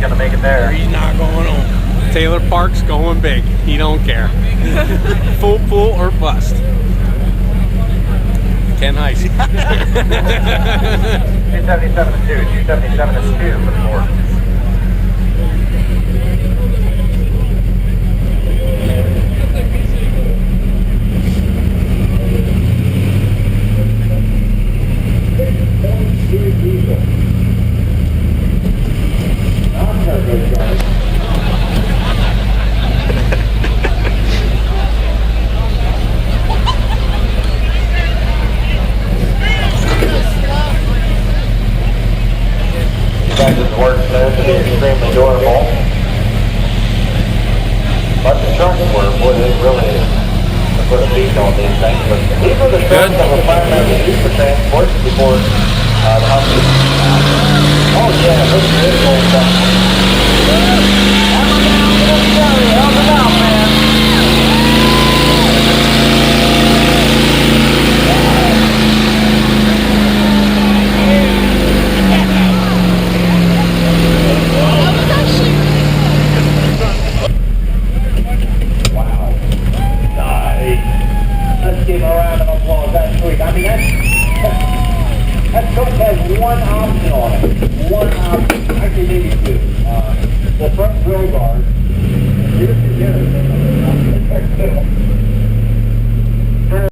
gonna make it there. He's not going on. Taylor Park's going big. He don't care. Full pool or bust. Ken Heisey. 277 to 2. 277 is 2 for the board. Guys' work known to be extremely durable, but the trucks were really to put a beat on these things. But these are the trucks that were planned to be used for transport before the Humpty. Oh yeah, this is really stuff. Help him out, man. Give a round of applause. That's sweet. I mean, that truck has one option on it. One option. Actually, maybe two. The front grill guard. Here's the